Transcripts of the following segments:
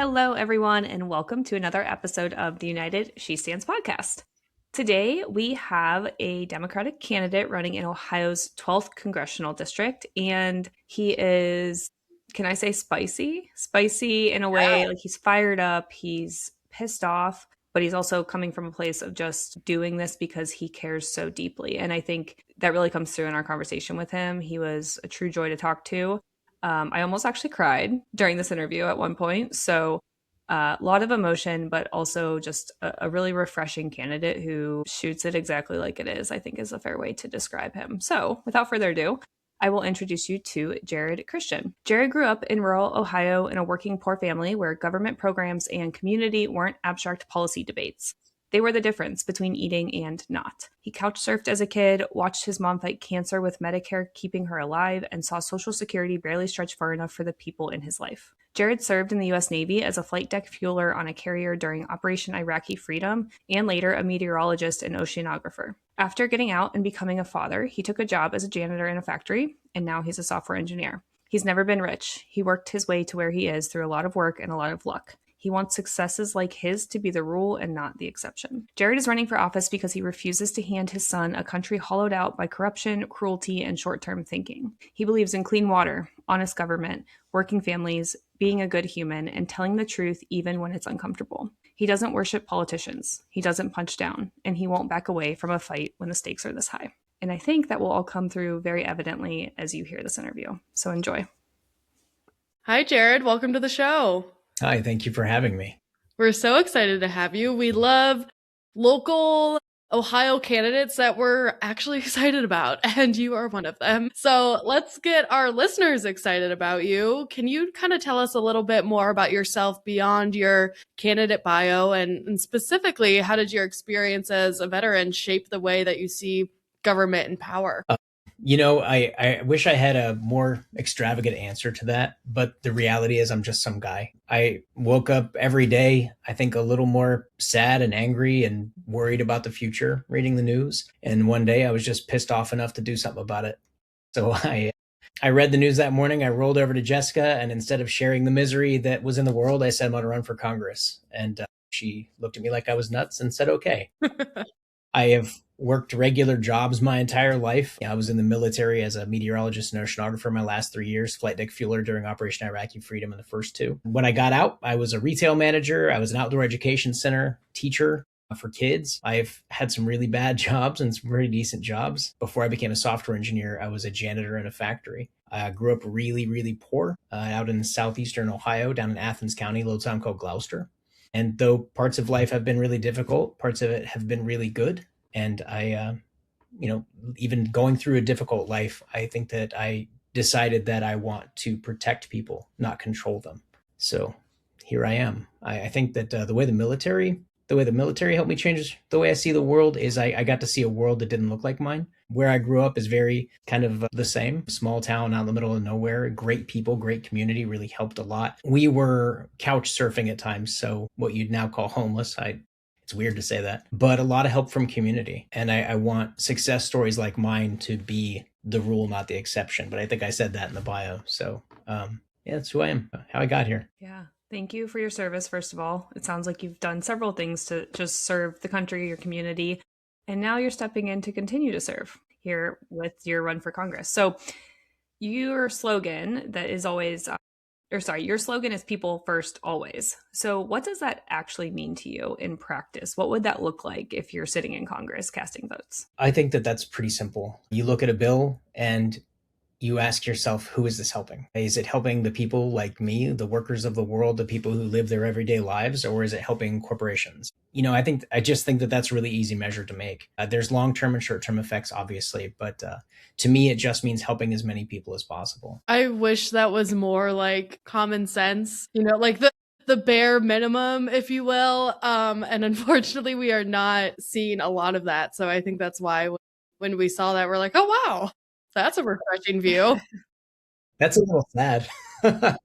Hello, everyone, and welcome to another episode of the United She Stands podcast. Today, we have a Democratic candidate running in Ohio's 12th Congressional District, and he is, can I say spicy? Spicy in a way, like he's fired up, he's pissed off, but he's also coming from a place of just doing this because he cares so deeply. And I think that really comes through in our conversation with him. He was a true joy to talk to. I almost actually cried during this interview at one point. So, a lot of emotion, but also just a really refreshing candidate who shoots it exactly like it is, I think is a fair way to describe him. So, without further ado, I will introduce you to Jerrad Christian. Jerrad grew up in rural Ohio in a working poor family where government programs and community weren't abstract policy debates. They were the difference between eating and not. He couch surfed as a kid, watched his mom fight cancer with Medicare keeping her alive, and saw Social Security barely stretch far enough for the people in his life. Jerrad served in the U.S. Navy as a flight deck fueler on a carrier during Operation Iraqi Freedom, and later a meteorologist and oceanographer. After getting out and becoming a father, he took a job as a janitor in a factory, and now he's a software engineer. He's never been rich. He worked his way to where he is through a lot of work and a lot of luck. He wants successes like his to be the rule and not the exception. Jerrad is running for office because he refuses to hand his son a country hollowed out by corruption, cruelty, and short-term thinking. He believes in clean water, honest government, working families, being a good human, and telling the truth even when it's uncomfortable. He doesn't worship politicians. He doesn't punch down, and he won't back away from a fight when the stakes are this high. And I think that will all come through very evidently as you hear this interview. So enjoy. Hi, Jerrad. Welcome to the show. Hi, thank you for having me. We're so excited to have you. We love local Ohio candidates that we're actually excited about, and you are one of them. So let's get our listeners excited about you. Can you kind of tell us a little bit more about yourself beyond your candidate bio, and specifically, how did your experience as a veteran shape the way that you see government and power? I wish I had a more extravagant answer to that, but the reality is I'm just some guy. I woke up every day, I think a little more sad and angry and worried about the future reading the news. And one day I was just pissed off enough to do something about it. So I read the news that morning. I rolled over to Jessica, and instead of sharing the misery that was in the world, I said I'm going to run for Congress. And she looked at me like I was nuts and said, okay. I have worked regular jobs my entire life. I was in the military as a meteorologist and oceanographer my last 3 years, flight deck fueler during Operation Iraqi Freedom in the first two. When I got out, I was a retail manager. I was an outdoor education center teacher for kids. I've had some really bad jobs and some pretty decent jobs. Before I became a software engineer, I was a janitor in a factory. I grew up really, really poor out in southeastern Ohio, down in Athens County, a little town called Gloucester. And though parts of life have been really difficult, parts of it have been really good. And I, even going through a difficult life, I think that I decided that I want to protect people, not control them. So here I am. I think that the way the military helped me change the way I see the world is I got to see a world that didn't look like mine. Where I grew up is very kind of the same. Small town out in the middle of nowhere, great people, great community, really helped a lot. We were couch surfing at times, so what you'd now call homeless. It's weird to say that, but a lot of help from community. And I want success stories like mine to be the rule, not the exception. But I think I said that in the bio. So that's who I am, how I got here. Yeah. Thank you for your service, first of all. It sounds like you've done several things to just serve the country, your community, and now you're stepping in to continue to serve here with your run for Congress. So your slogan that is always, your slogan is people first, always. So what does that actually mean to you in practice? What would that look like if you're sitting in Congress casting votes? I think that that's pretty simple. You look at a bill and you ask yourself, who is this helping? Is it helping the people like me, the workers of the world, the people who live their everyday lives, or is it helping corporations? I just think that that's a really easy measure to make. There's long-term and short-term effects, obviously, but to me, it just means helping as many people as possible. I wish that was more like common sense, like the bare minimum, if you will. And unfortunately, we are not seeing a lot of that. So I think that's why when we saw that, we're like, oh, wow. That's a refreshing view. That's a little sad. But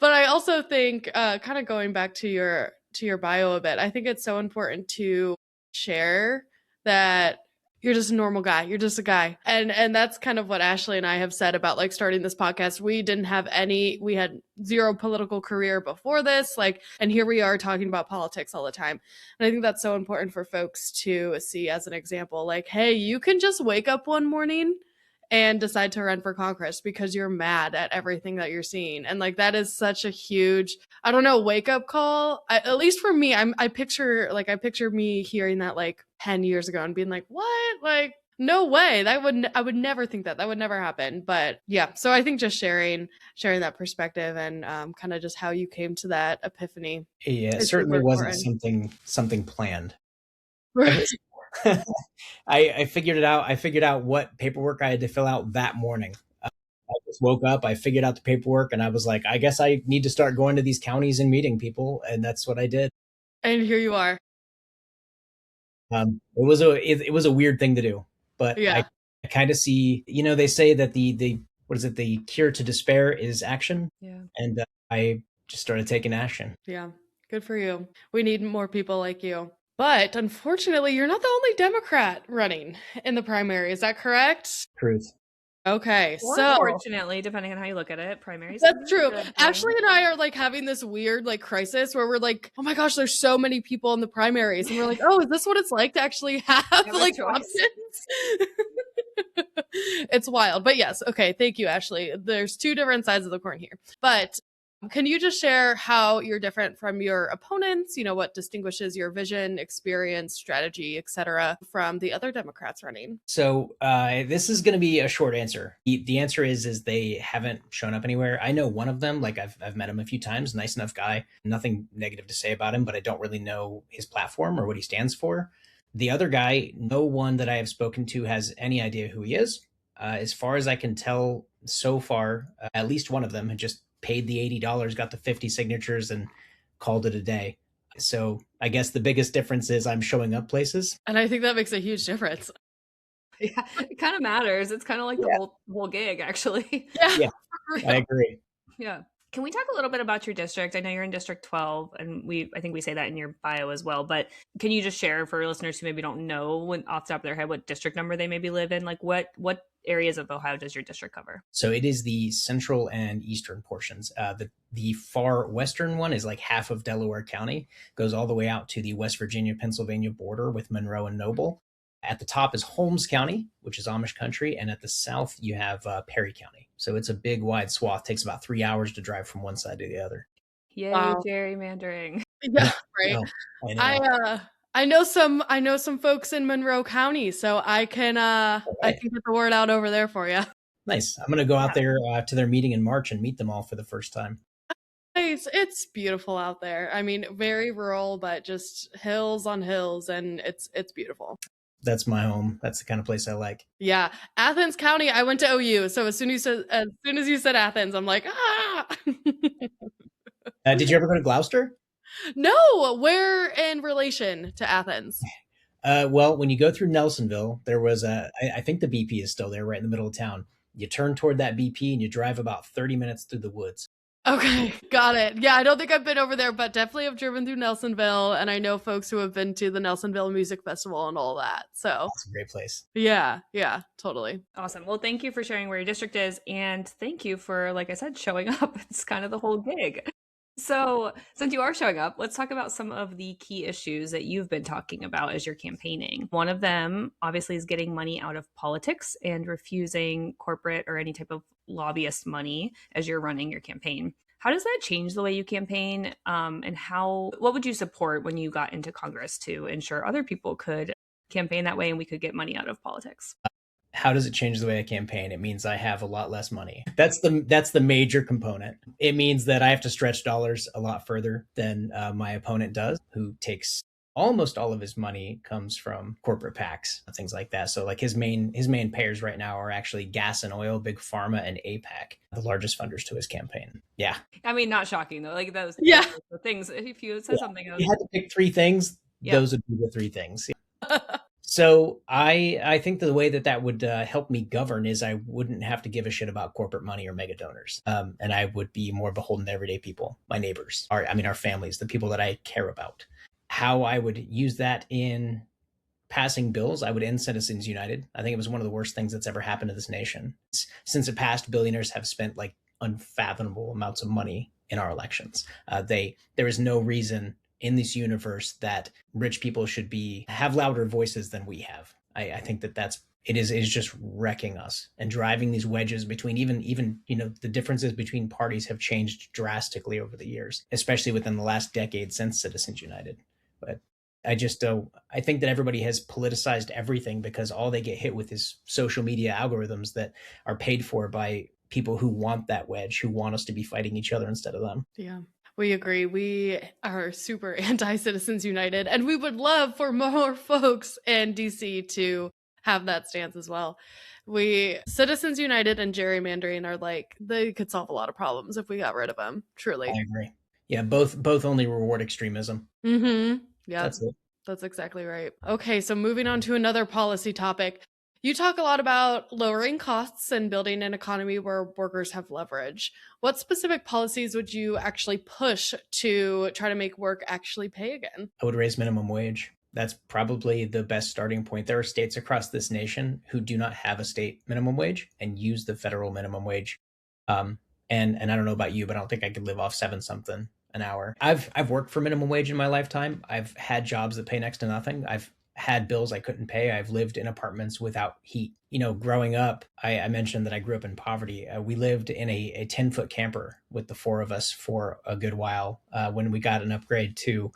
I also think, kind of going back to your bio a bit, I think it's so important to share that You're just a normal guy. You're just a guy. And that's kind of what Ashley and I have said about like starting this podcast. We had zero political career before this, like, and here we are talking about politics all the time. And I think that's so important for folks to see as an example. Like, hey, you can just wake up one morning and decide to run for Congress because you're mad at everything that you're seeing. And like that is such a huge, I don't know, wake up call. At least for me, I picture me hearing that like 10 years ago and being like, what? Like, no way. I would never think that. That would never happen. But yeah, so I think just sharing that perspective and kind of just how you came to that epiphany. Yeah, it is certainly super wasn't important. something planned. Right. I figured it out. I figured out what paperwork I had to fill out that morning. I just woke up, I figured out the paperwork, and I was like, I guess I need to start going to these counties and meeting people, and that's what I did. And here you are. It was a weird thing to do, but Yeah. I kind of see, they say that the what is it, the cure to despair is action. Yeah. And I just started taking action. Yeah. Good for you. We need more people like you. But unfortunately, you're not the only Democrat running in the primary. Is that correct? Truth. Okay, Or so unfortunately, depending on how you look at it, primaries. that's true. Ashley and I are like having this weird like crisis where we're like, oh my gosh, there's so many people in the primaries, and we're like, oh, is this what it's like to actually have like options? It's wild, but yes, okay. Thank you, Ashley. There's two different sides of the coin here, but can you just share how you're different from your opponents? What distinguishes your vision, experience, strategy, etc., from the other Democrats running? So this is going to be a short answer. The answer is they haven't shown up anywhere. I know one of them, like I've met him a few times, nice enough guy, nothing negative to say about him, but I don't really know his platform or what he stands for. The other guy, no one that I have spoken to has any idea who he is. As far as I can tell so far, at least one of them had just paid the $80, got the 50 signatures, and called it a day. So I guess the biggest difference is I'm showing up places. And I think that makes a huge difference. Yeah, it kind of matters. It's kind of like the whole gig, actually. Yeah, I agree. Yeah. Can we talk a little bit about your district? I know you're in District 12, and I think we say that in your bio as well, but can you just share for listeners who maybe don't know off the top of their head what district number they maybe live in? Like what areas of Ohio does your district cover? So it is the central and eastern portions. The far western one is like half of Delaware County, goes all the way out to the West Virginia, Pennsylvania border with Monroe and Noble. At the top is Holmes County, which is Amish country. And at the south, you have Perry County. So it's a big, wide swath. Takes about 3 hours to drive from one side to the other. Yay, wow. Gerrymandering. Yeah, right. I know some folks in Monroe County, so I can get the word out over there for you. Nice. I'm going to go out there to their meeting in March and meet them all for the first time. Nice. It's beautiful out there. I mean, very rural, but just hills on hills, and it's beautiful. That's my home. That's the kind of place I like. Yeah, Athens County. I went to OU, so as soon as you said Athens, I'm like, ah. Did you ever go to Gloucester? No. Where in relation to Athens? Well, when you go through Nelsonville, there was I think the BP is still there, right in the middle of town. You turn toward that BP and you drive about 30 minutes through the woods. Okay, got it. Yeah, I don't think I've been over there, but definitely have driven through Nelsonville, and I know folks who have been to the Nelsonville Music Festival and all that. So it's a great place. Yeah, totally. Awesome. Well, thank you for sharing where your district is, and thank you for, like I said, showing up. It's kind of the whole gig. So since you are showing up, let's talk about some of the key issues that you've been talking about as you're campaigning. One of them, obviously, is getting money out of politics and refusing corporate or any type of lobbyist money as you're running your campaign. How does that change the way you campaign? And what would you support when you got into Congress to ensure other people could campaign that way and we could get money out of politics? How does it change the way I campaign? It means I have a lot less money. That's the major component. It means that I have to stretch dollars a lot further than my opponent does, who takes almost all of his money comes from corporate PACs, things like that. So like his main payers right now are actually gas and oil, big pharma, and APAC, the largest funders to his campaign. Yeah. I mean, not shocking though. Like those the things. If you said something else, you had to pick three things. Those would be the three things. So I think the way that would help me govern is I wouldn't have to give a shit about corporate money or mega donors. And I would be more beholden to everyday people, my neighbors, our families, the people that I care about. How I would use that in passing bills, I would end Citizens United. I think it was one of the worst things that's ever happened to this nation. Since it passed, billionaires have spent like unfathomable amounts of money in our elections. There is no reason in this universe that rich people should have louder voices than we have. I think that it is just wrecking us and driving these wedges between even the differences between parties have changed drastically over the years, especially within the last decade since Citizens United. But I think that everybody has politicized everything because all they get hit with is social media algorithms that are paid for by people who want that wedge, who want us to be fighting each other instead of them. Yeah. We agree. We are super anti-Citizens United, and we would love for more folks in DC to have that stance as well. Citizens United and gerrymandering are like, they could solve a lot of problems if we got rid of them, truly. I agree. Yeah, both only reward extremism. Mm-hmm. Yeah, That's it. That's exactly right. Okay, so moving on to another policy topic. You talk a lot about lowering costs and building an economy where workers have leverage. What specific policies would you actually push to try to make work actually pay again? I would raise minimum wage. That's probably the best starting point. There are states across this nation who do not have a state minimum wage and use the federal minimum wage. And I don't know about you, but I don't think I could live off 7 something an hour. I've worked for minimum wage in my lifetime. I've had jobs that pay next to nothing. I've had bills I couldn't pay. I've lived in apartments without heat. Growing up, I mentioned that I grew up in poverty. We lived in a 10-foot camper with the 4 of us for a good while. When we got an upgrade to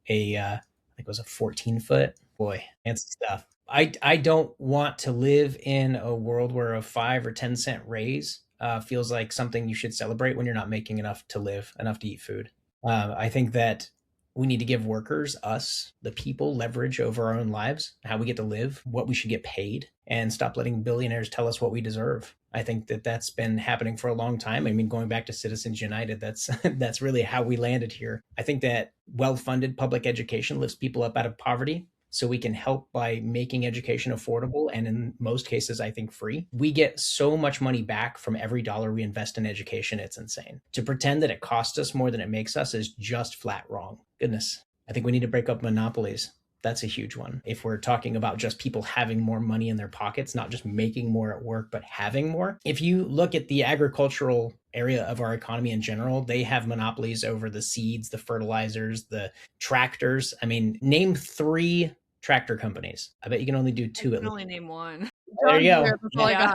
I think it was a 14-foot. Boy, fancy stuff. I don't want to live in a world where a 5 or 10 cent raise feels like something you should celebrate when you're not making enough to live, enough to eat food. I think that we need to give workers, us, the people, leverage over our own lives, how we get to live, what we should get paid, and stop letting billionaires tell us what we deserve. I think that that's been happening for a long time. I mean, going back to Citizens United, that's really how we landed here. I think that well-funded public education lifts people up out of poverty. So we can help by making education affordable and in most cases, I think free. We get so much money back from every dollar we invest in education. It's insane. To pretend that it costs us more than it makes us is just flat wrong. Goodness. I think we need to break up monopolies. That's a huge one. If we're talking about just people having more money in their pockets, not just making more at work, but having more. If you look at the agricultural area of our economy in general, they have monopolies over the seeds, the fertilizers, the tractors. I mean, name 3 tractor companies. I bet you can only do 2 I at can least. only name 1. There you go. That's all I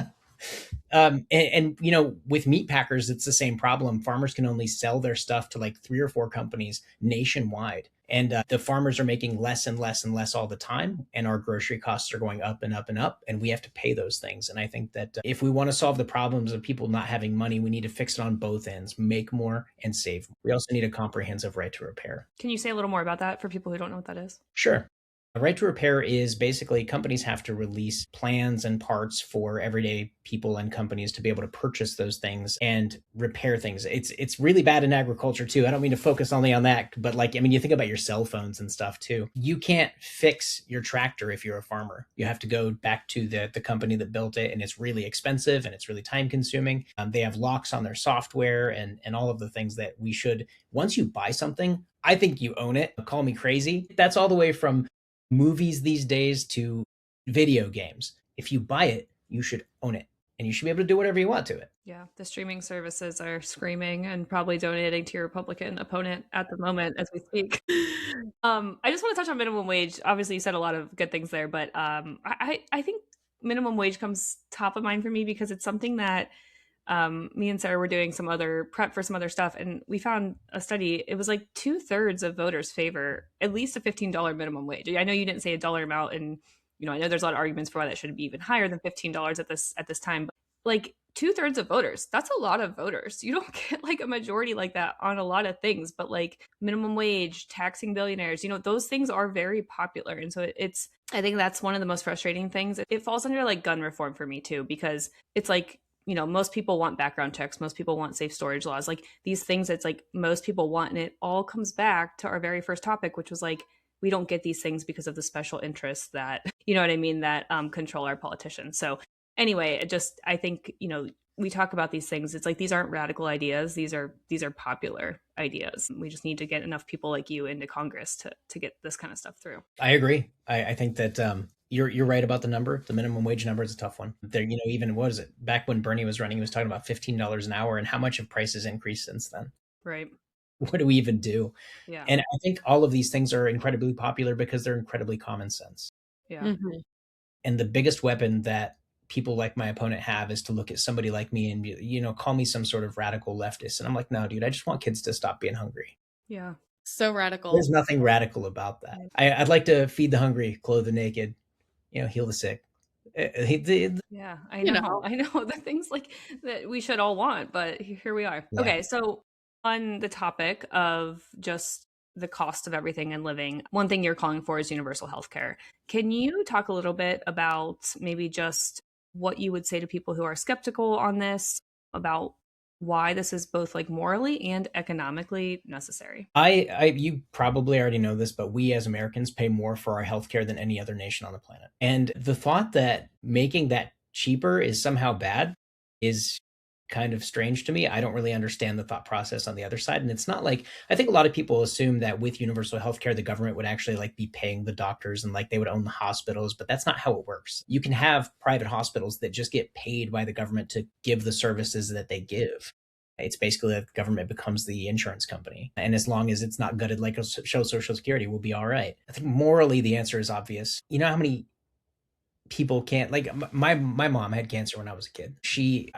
got. And with meat packers, it's the same problem. Farmers can only sell their stuff to like 3 or 4 companies nationwide. And the farmers are making less and less and less all the time. And our grocery costs are going up and up and up. And we have to pay those things. And I think that if we want to solve the problems of people not having money, we need to fix it on both ends, make more and save. We also need a comprehensive right to repair. Can you say a little more about that for people who don't know what that is? Sure. A right to repair is basically companies have to release plans and parts for everyday people and companies to be able to purchase those things and repair things. It's really bad in agriculture too. I don't mean to focus only on that, but you think about your cell phones and stuff too. You can't fix your tractor if you're a farmer. You have to go back to the company that built it, and it's really expensive and it's really time consuming. They have locks on their software and all of the things that we should. Once you buy something, I think you own it. Call me crazy. That's all the way from movies these days to video games. If you buy it, you should own it and you should be able to do whatever you want to it. Yeah, the streaming services are screaming and probably donating to your Republican opponent at the moment as we speak. I just want to touch on minimum wage. Obviously, you said a lot of good things there, but I think minimum wage comes top of mind for me because it's something that me and Sarah were doing some other prep for some other stuff, and we found a study. It was like 2/3 of voters favor at least a $15 minimum wage. I know you didn't say a dollar amount, and I know there's a lot of arguments for why that should be even higher than $15 at this time. But like 2/3 of voters, that's a lot of voters. You don't get like a majority like that on a lot of things, but like minimum wage, taxing billionaires, those things are very popular, and so I think that's one of the most frustrating things. It falls under like gun reform for me too, because it's like, most people want background checks. Most people want safe storage laws, like these things. It's like most people want, and it all comes back to our very first topic, which was like, we don't get these things because of the special interests that, that control our politicians. So anyway, I think, we talk about these things, it's like these aren't radical ideas. These are popular ideas. We just need to get enough people like you into Congress to get this kind of stuff through. I agree. I think that you're right about the number. The minimum wage number is a tough one. There, even what is it? Back when Bernie was running, he was talking about $15 an hour, and how much have prices increased since then? Right. What do we even do? Yeah. And I think all of these things are incredibly popular because they're incredibly common sense. Yeah. Mm-hmm. And the biggest weapon that people like my opponent have is to look at somebody like me and be, call me some sort of radical leftist. And I'm like, no, dude, I just want kids to stop being hungry. Yeah. So radical. There's nothing radical about that. I'd like to feed the hungry, clothe the naked, heal the sick. Yeah, I know. I know the things like that we should all want, but here we are. Yeah. Okay, so on the topic of just the cost of everything and living, one thing you're calling for is universal health care. Can you talk a little bit about maybe just what you would say to people who are skeptical on this, about why this is both like morally and economically necessary? You probably already know this, but we as Americans pay more for our healthcare than any other nation on the planet. And the thought that making that cheaper is somehow bad is kind of strange to me. I don't really understand the thought process on the other side. And it's not like, I think a lot of people assume that with universal healthcare, the government would actually like be paying the doctors and like they would own the hospitals, but that's not how it works. You can have private hospitals that just get paid by the government to give the services that they give. It's basically that the government becomes the insurance company. And as long as it's not gutted like a show Social Security, we'll be all right. I think morally, the answer is obvious. You know how many people can't, like my mom had cancer when I was a kid.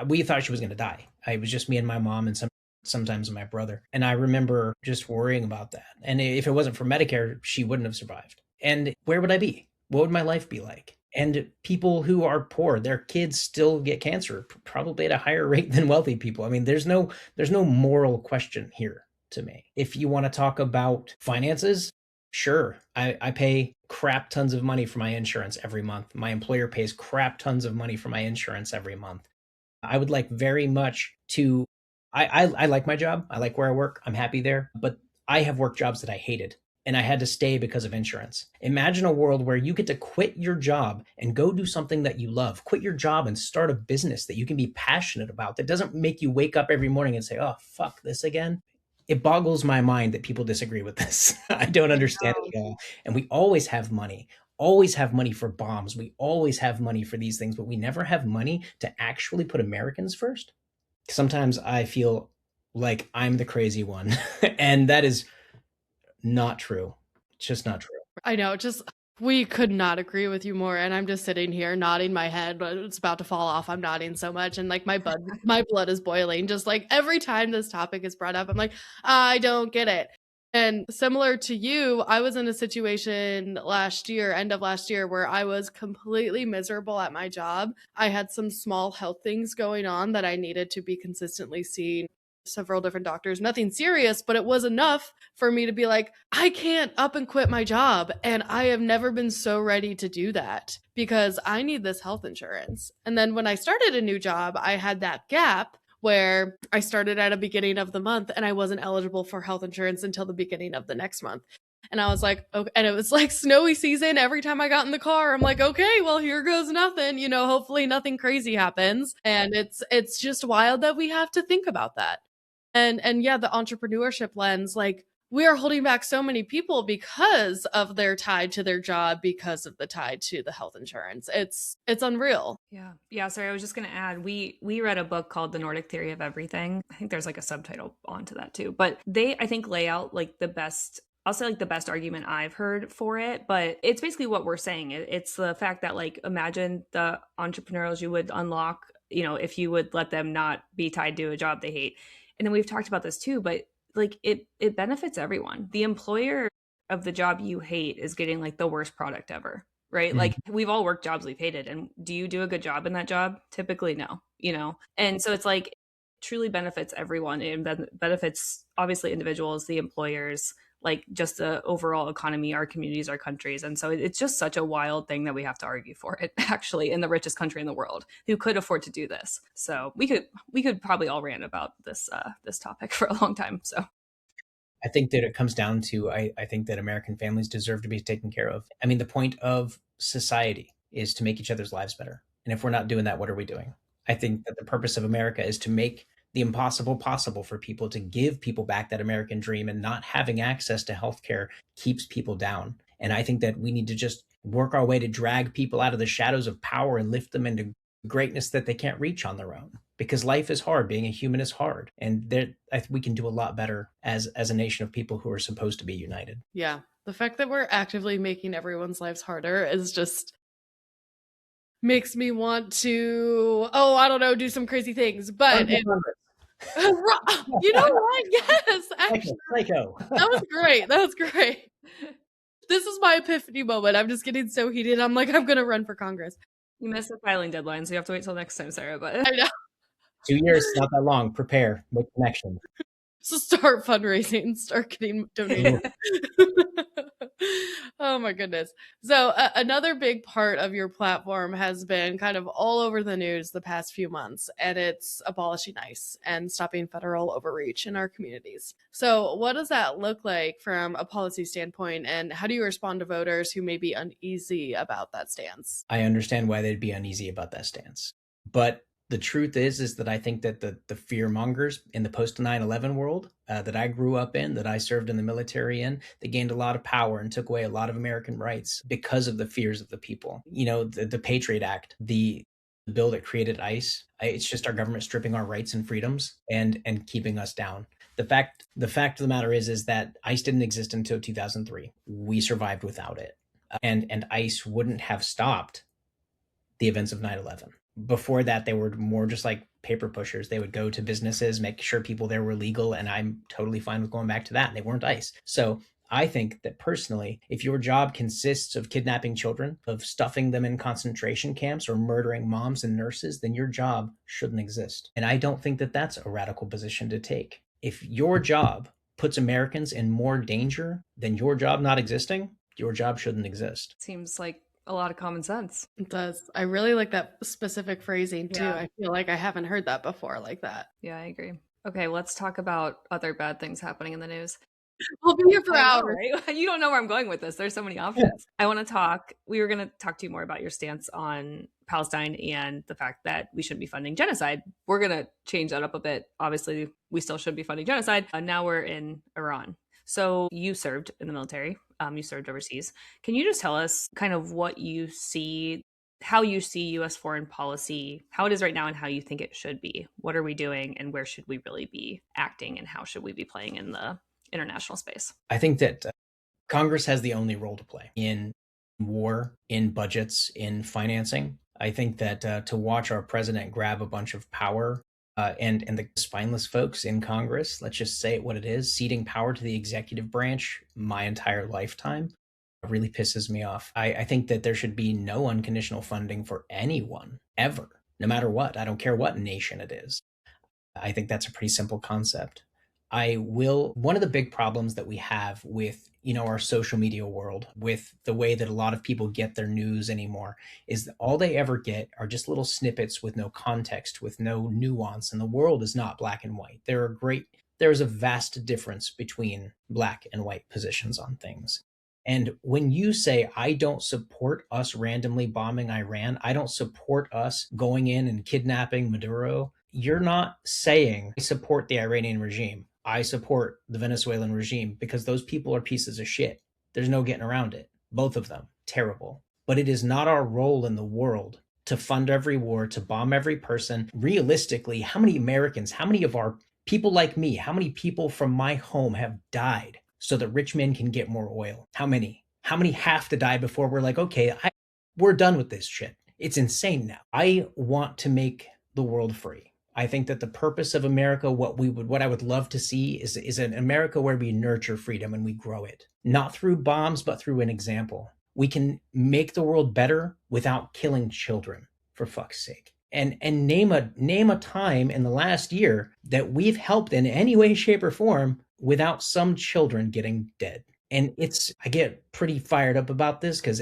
We thought she was going to die. It was just me and my mom and sometimes my brother. And I remember just worrying about that. And if it wasn't for Medicare, she wouldn't have survived. And where would I be? What would my life be like? And people who are poor, their kids still get cancer, probably at a higher rate than wealthy people. I mean, there's no moral question here to me. If you want to talk about finances, sure, I pay crap tons of money for my insurance every month. My employer pays crap tons of money for my insurance every month. I would like very much to, I like my job. I like where I work. I'm happy there. But I have worked jobs that I hated, and I had to stay because of insurance. Imagine a world where you get to quit your job and go do something that you love. Quit your job and start a business that you can be passionate about, that doesn't make you wake up every morning and say, oh, fuck this again. It boggles my mind that people disagree with this. I don't understand it at all. And we always have money for bombs. We always have money for these things, but we never have money to actually put Americans first. Sometimes I feel like I'm the crazy one, and that is not true. It's just not true. I know, we could not agree with you more. And I'm just sitting here nodding my head, but it's about to fall off. I'm nodding so much. And like my blood is boiling. Just like every time this topic is brought up, I'm like, I don't get it. And similar to you, I was in a situation end of last year, where I was completely miserable at my job. I had some small health things going on that I needed to be consistently seen several different doctors, nothing serious, but it was enough for me to be like, I can't up and quit my job. And I have never been so ready to do that because I need this health insurance. And then when I started a new job, I had that gap where I started at the beginning of the month and I wasn't eligible for health insurance until the beginning of the next month. And I was like, okay. And it was like snowy season. Every time I got in the car, I'm like, okay, well, here goes nothing, hopefully nothing crazy happens. And it's just wild that we have to think about that. And yeah, the entrepreneurship lens, like we are holding back so many people because of their tied to their job, because of the tied to the health insurance. It's unreal. Yeah. Yeah. Sorry, I was just going to add, we read a book called The Nordic Theory of Everything. I think there's like a subtitle onto that too, but they, I think, lay out like the best argument I've heard for it, but it's basically what we're saying. It's the fact that like, imagine the entrepreneurs you would unlock, if you would let them not be tied to a job they hate. And then we've talked about this too, but like it benefits everyone. The employer of the job you hate is getting like the worst product ever, right? Mm-hmm. Like we've all worked jobs we've hated, and do you do a good job in that job? Typically no, And so it's like it truly benefits everyone. It benefits obviously individuals, the employers, like just the overall economy, our communities, our countries. And so it's just such a wild thing that we have to argue for it, actually, in the richest country in the world who could afford to do this. So we could probably all rant about this topic for a long time. So I think that it comes down to, I think that American families deserve to be taken care of. I mean, the point of society is to make each other's lives better. And if we're not doing that, what are we doing? I think that the purpose of America is to make the impossible possible for people, to give people back that American dream, and not having access to healthcare keeps people down. And I think that we need to just work our way to drag people out of the shadows of power and lift them into greatness that they can't reach on their own. Because life is hard. Being a human is hard. And we can do a lot better as a nation of people who are supposed to be united. Yeah. The fact that we're actively making everyone's lives harder is just makes me want to, I don't know, do some crazy things. But you know what? Yes, actually. Psycho. That was great. That was great. This is my epiphany moment. I'm just getting so heated. I'm like, I'm going to run for Congress. You missed the filing deadline, so you have to wait till next time, Sarah. But I know. 2 years, not that long. Prepare, make connections. So start fundraising, start getting donated. Oh my goodness. So another big part of your platform has been kind of all over the news the past few months, and it's abolishing ICE and stopping federal overreach in our communities. So what does that look like from a policy standpoint, and how do you respond to voters who may be uneasy about that stance? I understand why they'd be uneasy about that stance. But the truth is that I think that the fear mongers in the post 9/11 world that I grew up in, that I served in the military in, they gained a lot of power and took away a lot of American rights because of the fears of the people. You know, the Patriot Act, the bill that created ICE, it's just our government stripping our rights and freedoms and keeping us down. The fact of the matter is that ICE didn't exist until 2003. We survived without it, and ICE wouldn't have stopped the events of 9/11. Before that, they were more just like paper pushers. They would go to businesses, make sure people there were legal, and I'm totally fine with going back to that. They weren't ICE. So I think that personally, if your job consists of kidnapping children, of stuffing them in concentration camps, or murdering moms and nurses, then your job shouldn't exist. And I don't think that that's a radical position to take. If your job puts Americans in more danger than your job not existing, your job shouldn't exist. Seems like a lot of common sense. It does. I really like that specific phrasing too. Yeah. I feel like I haven't heard that before like that. Yeah, I agree. Okay, let's talk about other bad things happening in the news. We'll be here for hours. Right? You don't know where I'm going with this. There's so many options. I want to we were going to talk to you more about your stance on Palestine and the fact that we shouldn't be funding genocide. We're going to change that up a bit. Obviously, we still should be funding genocide. Now we're in Iran. So you served in the military. You served overseas. Can you just tell us kind of what you see, how you see U.S. foreign policy, how it is right now and how you think it should be? What are we doing and where should we really be acting and how should we be playing in the international space? I think that Congress has the only role to play in war, in budgets, in financing. I think that to watch our president grab a bunch of power and the spineless folks in Congress, let's just say it what it is, ceding power to the executive branch my entire lifetime really pisses me off. I think that there should be no unconditional funding for anyone, ever, no matter what. I don't care what nation it is. I think that's a pretty simple concept. One of the big problems that we have with, our social media world, with the way that a lot of people get their news anymore, is that all they ever get are just little snippets with no context, with no nuance. And the world is not black and white. There is a vast difference between black and white positions on things. And when you say, I don't support us randomly bombing Iran, I don't support us going in and kidnapping Maduro, you're not saying I support the Iranian regime. I support the Venezuelan regime, because those people are pieces of shit. There's no getting around it. Both of them, terrible. But it is not our role in the world to fund every war, to bomb every person. Realistically, how many Americans, how many of our people like me, how many people from my home have died so that rich men can get more oil? How many? How many have to die before we're like, okay, we're done with this shit? It's insane now. I want to make the world free. I think that the purpose of America, what I would love to see is an America where we nurture freedom and we grow it, not through bombs, but through an example. We can make the world better without killing children, for fuck's sake. And name a time in the last year that we've helped in any way, shape, or form without some children getting dead. And I get pretty fired up about this, because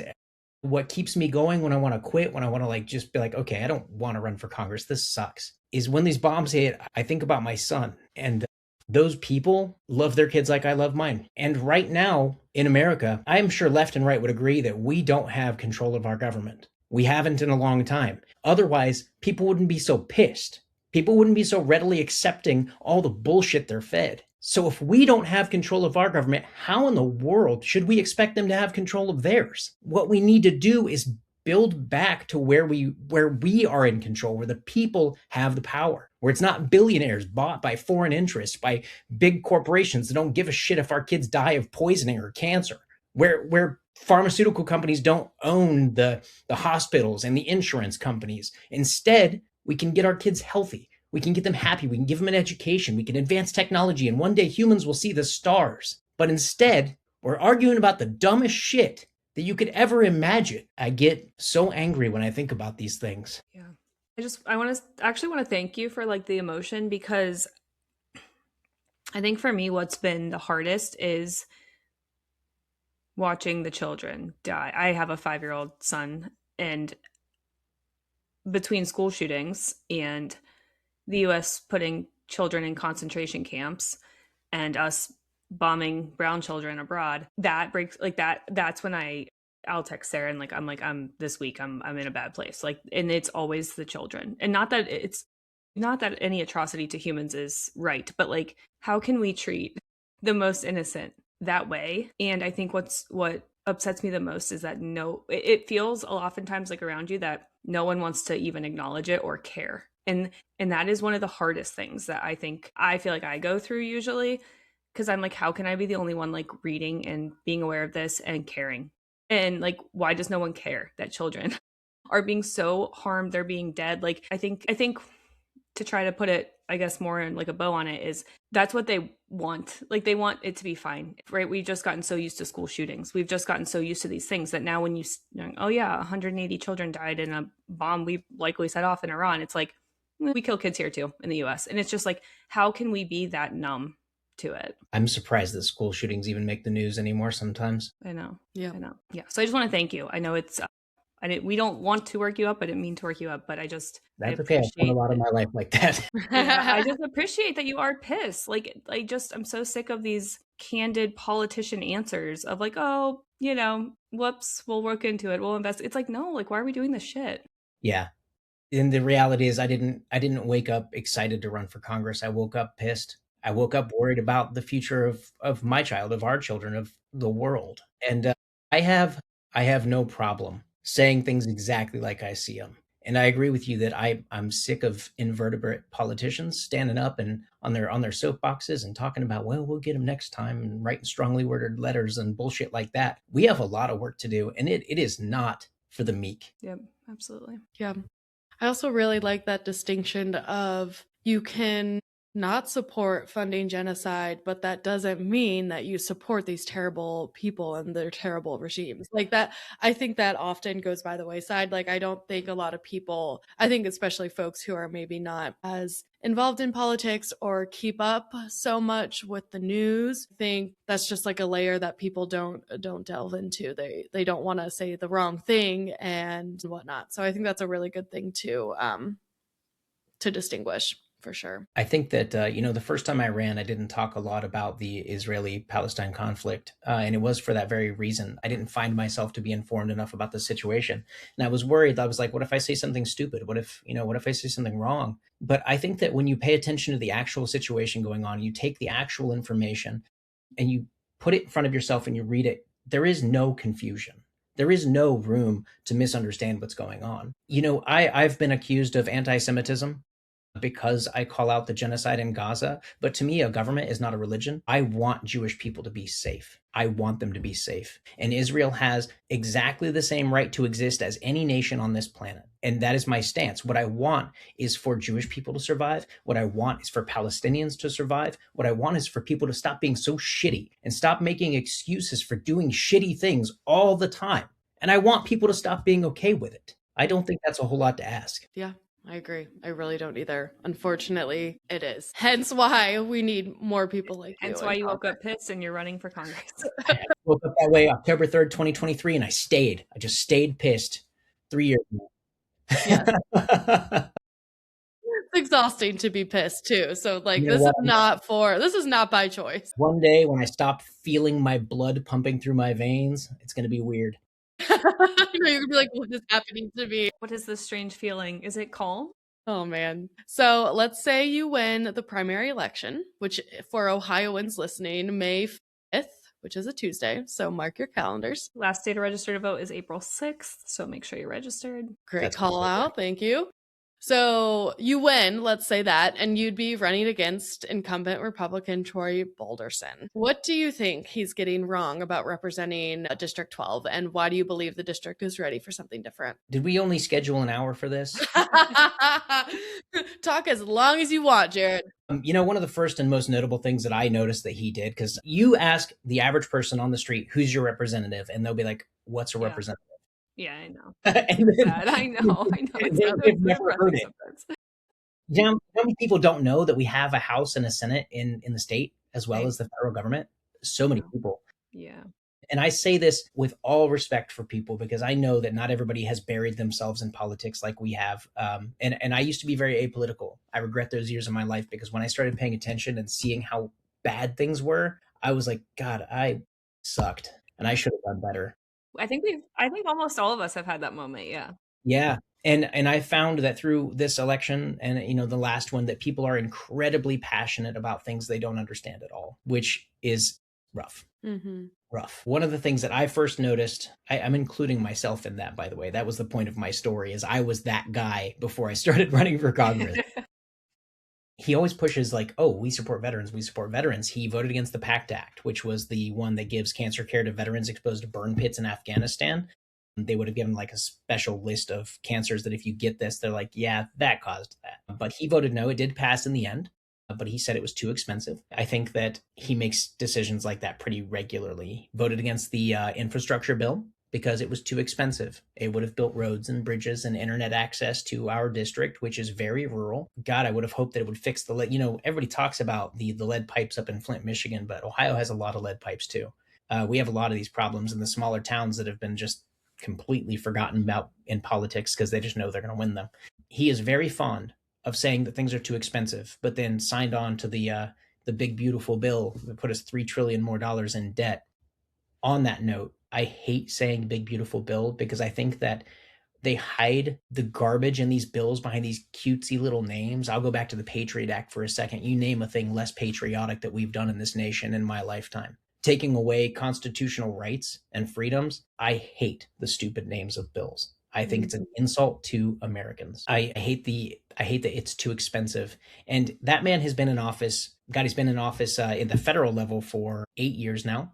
what keeps me going when I want to quit, when I want to just be like, okay, I don't want to run for Congress, this sucks, is when these bombs hit, I think about my son. And those people love their kids like I love mine. And right now in America, I am sure left and right would agree that we don't have control of our government. We haven't in a long time. Otherwise, people wouldn't be so pissed. People wouldn't be so readily accepting all the bullshit they're fed. So if we don't have control of our government, how in the world should we expect them to have control of theirs? What we need to do is build back to where we are in control, where the people have the power, where it's not billionaires bought by foreign interests, by big corporations that don't give a shit if our kids die of poisoning or cancer, where pharmaceutical companies don't own the hospitals and the insurance companies. Instead, we can get our kids healthy. We can get them happy. We can give them an education. We can advance technology. And one day humans will see the stars. But instead, we're arguing about the dumbest shit that you could ever imagine. I get so angry when I think about these things. Yeah. I want to thank you for like the emotion, because I think for me, what's been the hardest is watching the children die. I have a 5-year-old son, and between school shootings and the US putting children in concentration camps and us bombing brown children abroad, that breaks like that's when I'll text Sarah and like I'm this week I'm in a bad place. Like, and it's always the children. And not that any atrocity to humans is right, but like, how can we treat the most innocent that way? And I think what upsets me the most is that it feels oftentimes like around you that no one wants to even acknowledge it or care. And that is one of the hardest things that I feel like I go through usually, because I'm like, how can I be the only one like reading and being aware of this and caring? And like, why does no one care that children are being so harmed? They're being dead. Like, I think to try to put it, I guess, more in like a bow on it, is that's what they want. Like, they want it to be fine, right? We've just gotten so used to school shootings. We've just gotten so used to these things that now when oh yeah, 180 children died in a bomb we likely set off in Iran. It's like, we kill kids here too in the US. And it's just like, how can we be that numb to it? I'm surprised that school shootings even make the news anymore sometimes. I know. Yeah. I know. Yeah. So I just want to thank you. I know it's, we don't want to work you up. I didn't mean to work you up, but That's okay. I've spent a lot of my life like that. Yeah, I just appreciate that you are pissed. Like, I'm so sick of these candid politician answers of like, oh, whoops, we'll look into it. We'll invest. It's like, no, like, why are we doing this shit? Yeah. And the reality is I didn't wake up excited to run for Congress. I woke up pissed. I woke up worried about the future of my child, of our children, of the world. And I have no problem saying things exactly like I see them. And I agree with you that I'm sick of invertebrate politicians standing up and on their soapboxes and talking about, well, we'll get them next time, and writing strongly worded letters and bullshit like that. We have a lot of work to do, and it is not for the meek. Yep, absolutely. Yeah. I also really like that distinction of, you can not support funding genocide, but that doesn't mean that you support these terrible people and their terrible regimes. Like that, I think that often goes by the wayside. Like, I don't think a lot of people, I think especially folks who are maybe not as involved in politics or keep up so much with the news, think that's just like a layer that people don't delve into. They don't want to say the wrong thing and whatnot. So I think that's a really good thing to distinguish. For sure. I think that, the first time I ran, I didn't talk a lot about the Israeli-Palestine conflict. And it was for that very reason. I didn't find myself to be informed enough about the situation. And I was worried. I was like, what if I say something stupid? What if I say something wrong? But I think that when you pay attention to the actual situation going on, you take the actual information and you put it in front of yourself and you read it, there is no confusion. There is no room to misunderstand what's going on. I've been accused of anti-Semitism because I call out the genocide in Gaza. But to me, a government is not a religion. I want Jewish people to be safe. I want them to be safe. And Israel has exactly the same right to exist as any nation on this planet. And that is my stance. What I want is for Jewish people to survive. What I want is for Palestinians to survive. What I want is for people to stop being so shitty and stop making excuses for doing shitty things all the time. And I want people to stop being okay with it. I don't think that's a whole lot to ask. Yeah. I agree. I really don't either. Unfortunately, it is. Hence why we need more people like you. Hence why you woke up pissed and you're running for Congress. I woke up that way October 3rd, 2023, and I just stayed pissed 3 years ago. Yes. It's exhausting to be pissed too. So like, this is not by choice. One day when I stop feeling my blood pumping through my veins, it's going to be weird. You're gonna be like, what is happening to me? What is this strange feeling? Is it calm? Oh man. So let's say you win the primary election, which for Ohioans listening, May 5th, which is a Tuesday. So mark your calendars. Last day to register to vote is April 6th, so make sure you're registered. Great That's call perfect. out. Thank you. So you win, let's say that, and you'd be running against incumbent Republican Troy Balderson. What do you think he's getting wrong about representing District 12, and why do you believe the district is ready for something different? Did we only schedule an hour for this? Talk as long as you want, Jerrad. One of the first and most notable things that I noticed that he did, because you ask the average person on the street, who's your representative? And they'll be like, what's a Yeah. representative? Yeah, I know. And then, I know. they've never heard it. You know how many people don't know that we have a House and a Senate in the state as well as the federal government? So many people. Yeah. And I say this with all respect for people because I know that not everybody has buried themselves in politics like we have. And I used to be very apolitical. I regret those years of my life because when I started paying attention and seeing how bad things were, I was like, God, I sucked and I should have done better. I think almost all of us have had that moment. Yeah. Yeah. And I found that through this election and the last one that people are incredibly passionate about things they don't understand at all, which is rough. Mm-hmm. Rough. One of the things that I first noticed, I'm including myself in that, by the way. That was the point of my story, is I was that guy before I started running for Congress. He always pushes like, oh, we support veterans. We support veterans. He voted against the PACT Act, which was the one that gives cancer care to veterans exposed to burn pits in Afghanistan. They would have given like a special list of cancers that if you get this, they're like, yeah, that caused that. But he voted no. It did pass in the end. But he said it was too expensive. I think that he makes decisions like that pretty regularly. Voted against the infrastructure bill because it was too expensive. It would have built roads and bridges and internet access to our district, which is very rural. God, I would have hoped that it would fix the lead. Everybody talks about the lead pipes up in Flint, Michigan, but Ohio has a lot of lead pipes too. We have a lot of these problems in the smaller towns that have been just completely forgotten about in politics because they just know they're going to win them. He is very fond of saying that things are too expensive, but then signed on to the big beautiful bill that put us $3 trillion more in debt. On that note, I hate saying big beautiful bill because I think that they hide the garbage in these bills behind these cutesy little names. I'll go back to the Patriot Act for a second. You name a thing less patriotic that we've done in this nation in my lifetime. Taking away constitutional rights and freedoms. I hate the stupid names of bills. I think it's an insult to Americans. I hate that it's too expensive. And that man has been in office. God, he's been in office in the federal level for 8 years now.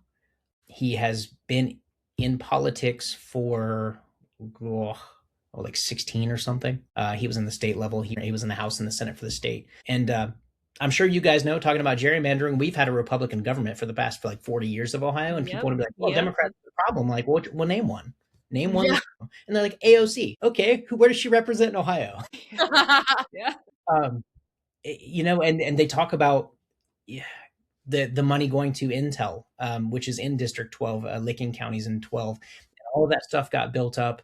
He has been in politics for like 16 or something. He was in the state level. He was in the House and the Senate for the state. And I'm sure you guys know, talking about gerrymandering, we've had a Republican government for the past for like 40 years of Ohio. And people want to be like, well, Democrats are the problem. Like, well, name one. Name one. Yeah. And they're like, AOC. Okay, where does she represent in Ohio? Yeah. And they talk about the money going to Intel, which is in District 12, Licking counties in 12. And all of that stuff got built up,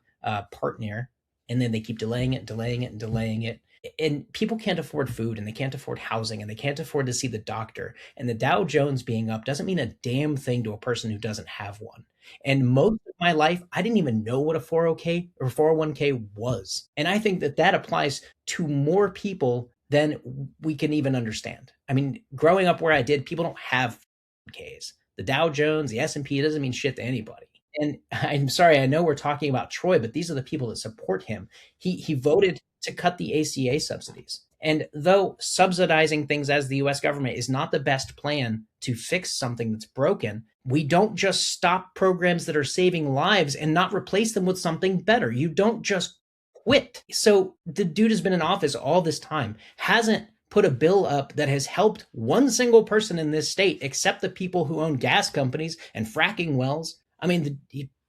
partner, and then they keep delaying it. And people can't afford food, and they can't afford housing, and they can't afford to see the doctor. And the Dow Jones being up doesn't mean a damn thing to a person who doesn't have one. And most of my life, I didn't even know what a 401k or 401k was. And I think that applies to more people than we can even understand. I mean, growing up where I did, people don't have 401ks. The Dow Jones, the S&P, doesn't mean shit to anybody. And I'm sorry, I know we're talking about Troy, but these are the people that support him. He voted to cut the ACA subsidies. And though subsidizing things as the US government is not the best plan to fix something that's broken, we don't just stop programs that are saving lives and not replace them with something better. You don't just quit. So the dude has been in office all this time, hasn't put a bill up that has helped one single person in this state, except the people who own gas companies and fracking wells. I mean,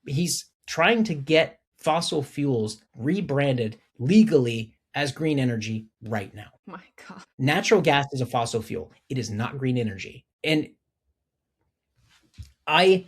he's trying to get fossil fuels rebranded legally as green energy right now. My God. Natural gas is a fossil fuel. It is not green energy. And I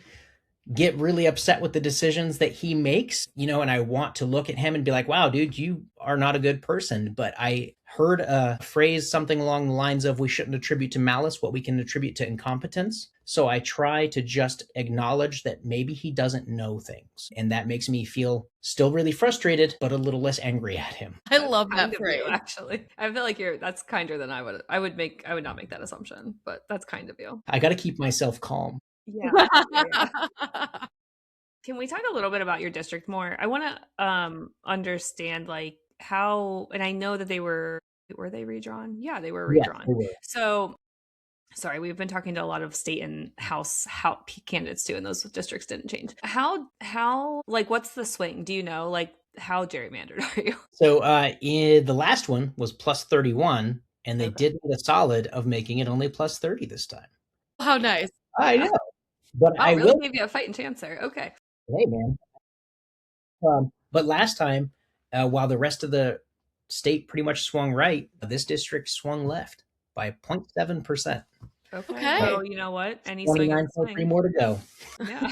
get really upset with the decisions that he makes, and I want to look at him and be like, wow, dude, you are not a good person. But I heard a phrase something along the lines of we shouldn't attribute to malice what we can attribute to incompetence. So I try to just acknowledge that maybe he doesn't know things. And that makes me feel still really frustrated, but a little less angry at him. I That's love kind that of phrase. you, actually. I feel like that's kinder than I would. I would not make that assumption, but that's kind of you. I got to keep myself calm. Yeah. Can we talk a little bit about your district more? I want to understand like how, and I know that were they redrawn? Yeah, they were Yes, redrawn. they were. So, sorry, we've been talking to a lot of state and house candidates too, and those districts didn't change. How like what's the swing? Do you know like how gerrymandered are you? So the last one was plus 31, and they Okay. did me the solid of making it only plus 30 this time. How nice. I know. But Oh, I really will. gave you a fighting chance there. Okay. Hey, man. But last time, while the rest of the state pretty much swung right, this district swung left by 0.7%. Okay. So you know what? Any swing is a 29.3 swing. more to go. Yeah.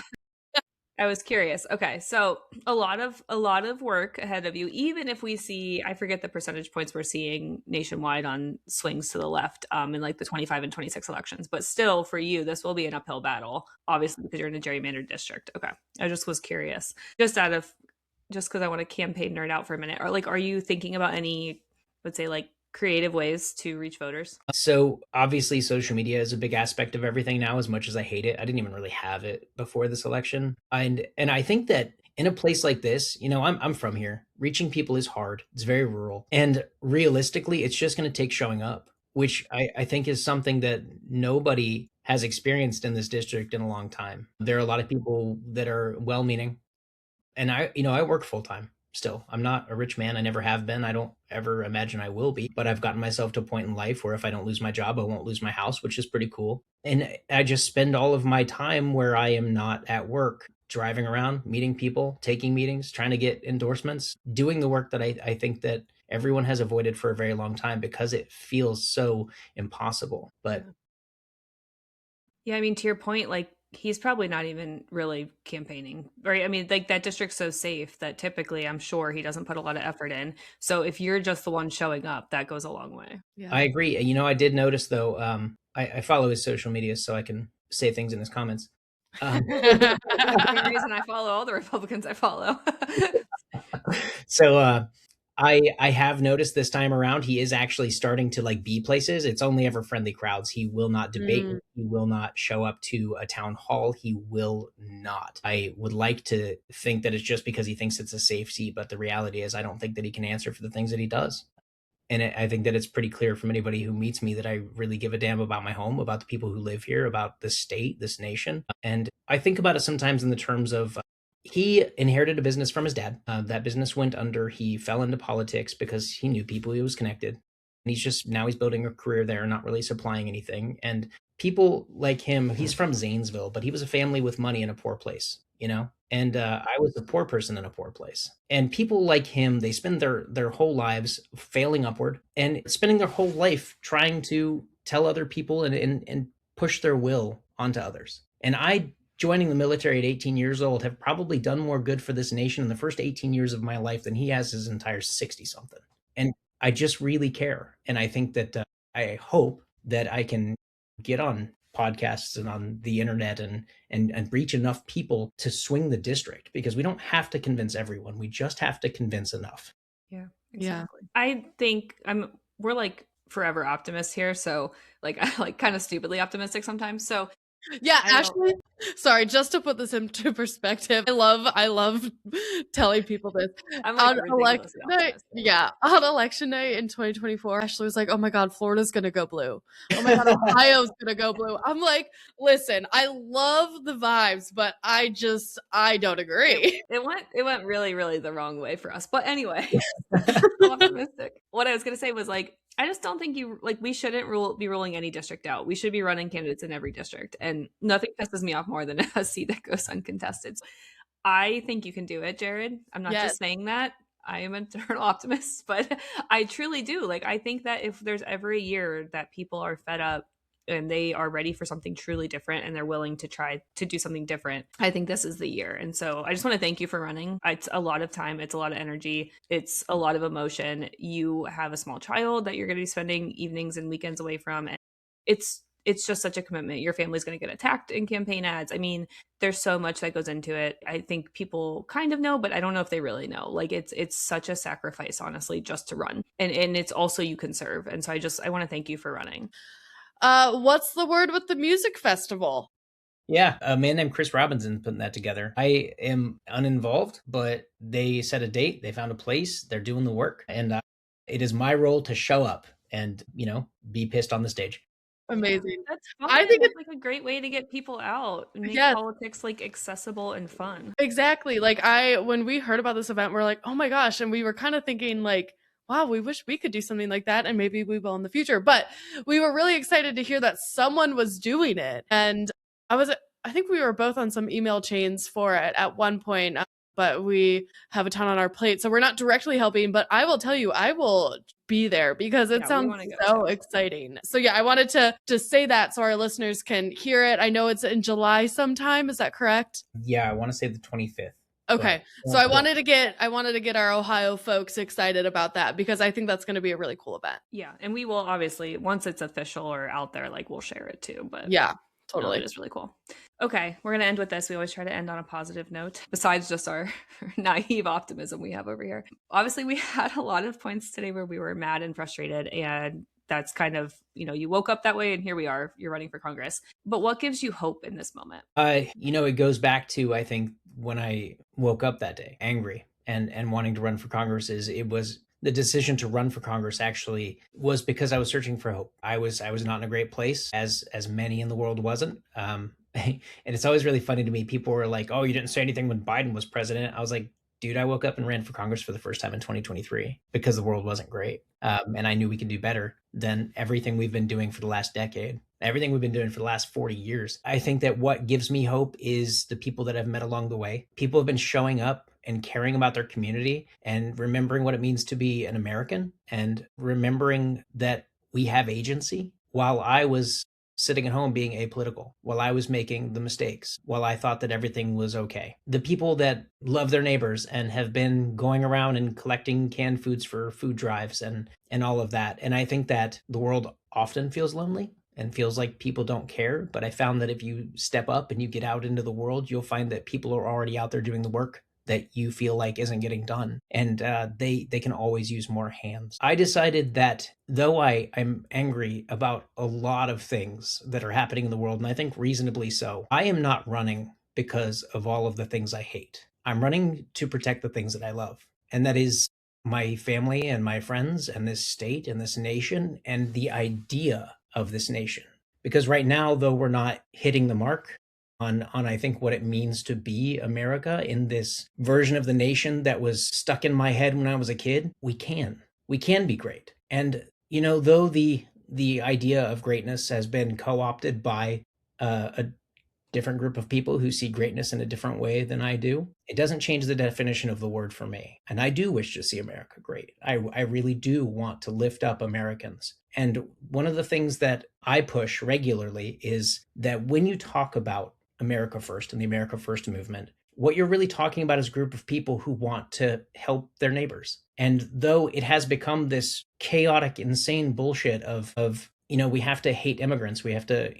I was curious. Okay, so a lot of work ahead of you. Even if we see, I forget the percentage points we're seeing nationwide on swings to the left, in like the 25 and 26 elections. But still, for you, this will be an uphill battle, obviously, because you're in a gerrymandered district. Okay, I just was curious, just because I want to campaign nerd out for a minute. Or like, are you thinking about any, let's say, like creative ways to reach voters? So obviously social media is a big aspect of everything now, as much as I hate it. I didn't even really have it before this election. And I think that in a place like this, I'm from here. Reaching people is hard. It's very rural. And realistically, it's just going to take showing up, which I think is something that nobody has experienced in this district in a long time. There are a lot of people that are well-meaning. And I work full time. Still, I'm not a rich man. I never have been. I don't ever imagine I will be, but I've gotten myself to a point in life where if I don't lose my job, I won't lose my house, which is pretty cool. And I just spend all of my time where I am not at work, driving around, meeting people, taking meetings, trying to get endorsements, doing the work that I think that everyone has avoided for a very long time because it feels so impossible. But Yeah, I mean, to your point, like he's probably not even really campaigning, right? I mean, like that district's so safe that typically I'm sure he doesn't put a lot of effort in. So if you're just the one showing up, that goes a long way. Yeah. I agree. I did notice though, I follow his social media so I can say things in his comments. Same reason I follow all the Republicans I follow. So I have noticed this time around he is actually starting to like be places. It's only ever friendly crowds. He will not debate me. He will not show up to a town hall. He will not. I would like to think that it's just because he thinks it's a safe seat, but the reality is I don't think that he can answer for the things that he does. And I think that it's pretty clear from anybody who meets me that I really give a damn about my home, about the people who live here, about this state, this nation. And I think about it sometimes in the terms of he inherited a business from his dad. That business went under. He fell into politics because he knew people, he was connected. And he's building a career there, not really supplying anything. And people like him, he's from Zanesville, but he was a family with money in a poor place, And I was a poor person in a poor place. And people like him, they spend their whole lives failing upward and spending their whole life trying to tell other people and push their will onto others. And I, joining the military at 18 years old, have probably done more good for this nation in the first 18 years of my life than he has his entire 60-something. And I just really care. And I think that I hope that I can get on podcasts and on the internet and reach enough people to swing the district, because we don't have to convince everyone. We just have to convince enough. Yeah, exactly. Yeah. I think we're like forever optimists here. So like I like kind of stupidly optimistic sometimes. So yeah, actually, sorry, just to put this into perspective, I love telling people this. I'm like on election night in 2024, Ashley was like, "Oh my God, Florida's gonna go blue. Oh my God, Ohio's gonna go blue." I'm like, "Listen, I love the vibes, but I don't agree." It went really, really the wrong way for us. But anyway, so optimistic. What I was gonna say was like, I just don't think we shouldn't be ruling any district out. We should be running candidates in every district. And nothing pisses me off more than a seat that goes uncontested. So I think you can do it, Jerrad. I'm not just saying that. I am an eternal optimist, but I truly do. Like, I think that if there's ever a year that people are fed up and they are ready for something truly different and they're willing to try to do something different, I think this is the year. And so I just want to thank you for running. It's a lot of time, it's a lot of energy, it's a lot of emotion. You have a small child that you're going to be spending evenings and weekends away from, and it's just such a commitment. Your family's going to get attacked in campaign ads. I mean, there's so much that goes into it. I think people kind of know, but I don't know if they really know. Like it's such a sacrifice, honestly, just to run. And it's also you can serve. And so I want to thank you for running. What's the word with the music festival? Yeah, a man named Chris Robinson putting that together. I am uninvolved, but they set a date, they found a place, they're doing the work, and it is my role to show up and, be pissed on the stage. Amazing. That's fun. I think it's like a great way to get people out and make politics like accessible and fun. Exactly. Like when we heard about this event, we're like, oh my gosh. And we were kind of thinking like, wow, we wish we could do something like that. And maybe we will in the future. But we were really excited to hear that someone was doing it. And I think we were both on some email chains for it at one point, but we have a ton on our plate. So we're not directly helping, but I will tell you, I will be there because it sounds so exciting. So yeah, I wanted to say that so our listeners can hear it. I know it's in July sometime. Is that correct? Yeah, I want to say the 25th. Okay. So I wanted to get our Ohio folks excited about that because I think that's going to be a really cool event. Yeah. And we will obviously, once it's official or out there, like we'll share it too. But yeah. Totally. It is really cool. Okay, we're going to end with this. We always try to end on a positive note, besides just our naive optimism we have over here. Obviously, we had a lot of points today where we were mad and frustrated, and that's kind of, you woke up that way, and here we are. You're running for Congress. But what gives you hope in this moment? It goes back to, I think, when I woke up that day, angry and wanting to run for Congress, it was the decision to run for Congress actually was because I was searching for hope. I was not in a great place, as many in the world wasn't. And it's always really funny to me. People were like, "Oh, you didn't say anything when Biden was president." I was like, "Dude, I woke up and ran for Congress for the first time in 2023 because the world wasn't great, and I knew we could do better than everything we've been doing for the last decade, everything we've been doing for the last 40 years." I think that what gives me hope is the people that I've met along the way. People have been showing up and caring about their community and remembering what it means to be an American and remembering that we have agency. While I was sitting at home being apolitical, while I was making the mistakes, while I thought that everything was okay. The people that love their neighbors and have been going around and collecting canned foods for food drives and all of that. And I think that the world often feels lonely and feels like people don't care. But I found that if you step up and you get out into the world, you'll find that people are already out there doing the work that you feel like isn't getting done. And they can always use more hands. I decided that though I'm angry about a lot of things that are happening in the world, and I think reasonably so, I am not running because of all of the things I hate. I'm running to protect the things that I love. And that is my family and my friends and this state and this nation and the idea of this nation. Because right now, though we're not hitting the mark on I think what it means to be America in this version of the nation that was stuck in my head when I was a kid, we can be great. And though the idea of greatness has been co-opted by a different group of people who see greatness in a different way than I do, it doesn't change the definition of the word for me. And I do wish to see America great. I really do want to lift up Americans. And one of the things that I push regularly is that when you talk about America First and the America First movement, what you're really talking about is a group of people who want to help their neighbors. And though it has become this chaotic, insane bullshit of we have to hate immigrants, we have to,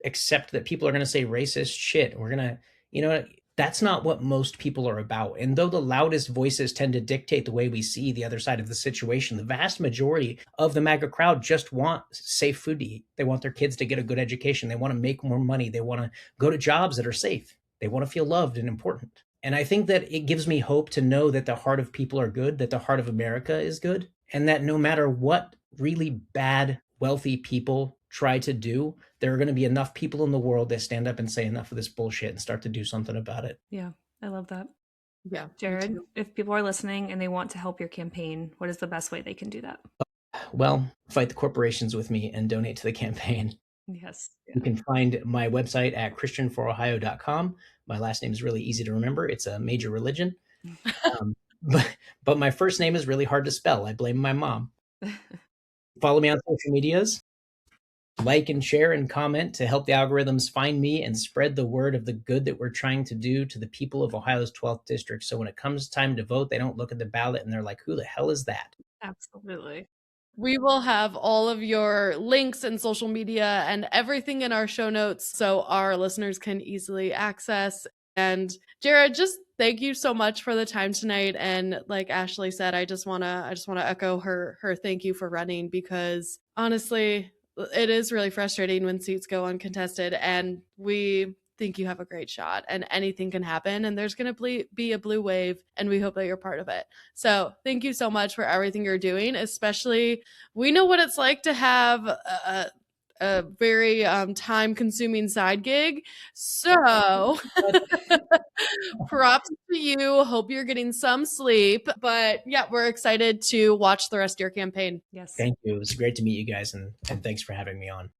accept that people are going to say racist shit. We're going to, that's not what most people are about. And though the loudest voices tend to dictate the way we see the other side of the situation, the vast majority of the MAGA crowd just want safe food to eat. They want their kids to get a good education. They want to make more money. They want to go to jobs that are safe. They want to feel loved and important. And I think that it gives me hope to know that the heart of people are good, that the heart of America is good, and that no matter what really bad, wealthy people try to do, there are going to be enough people in the world that stand up and say enough of this bullshit and start to do something about it. Yeah, I love that. Yeah. Jerrad, if people are listening and they want to help your campaign, what is the best way they can do that? Well, fight the corporations with me and donate to the campaign. Yes. Yeah. You can find my website at christianforohio.com. My last name is really easy to remember. It's a major religion. But my first name is really hard to spell. I blame my mom. Follow me on social medias. like and share and comment to help the algorithms find me and spread the word of the good that we're trying to do to the people of Ohio's 12th district. So when it comes time to vote, they don't look at the ballot and they're like, who the hell is that? Absolutely. We will have all of your links and social media and everything in our show notes so our listeners can easily access. And Jerrad, just thank you so much for the time tonight. And like Ashley said, I just wanna echo her thank you for running, because honestly, it is really frustrating when seats go uncontested, and we think you have a great shot, and anything can happen, and there's going to be a blue wave, and we hope that you're part of it. So thank you so much for everything you're doing. Especially, we know what it's like to have a very time consuming side gig. So props to you. Hope you're getting some sleep. But yeah, we're excited to watch the rest of your campaign. Yes. Thank you. It was great to meet you guys, and thanks for having me on.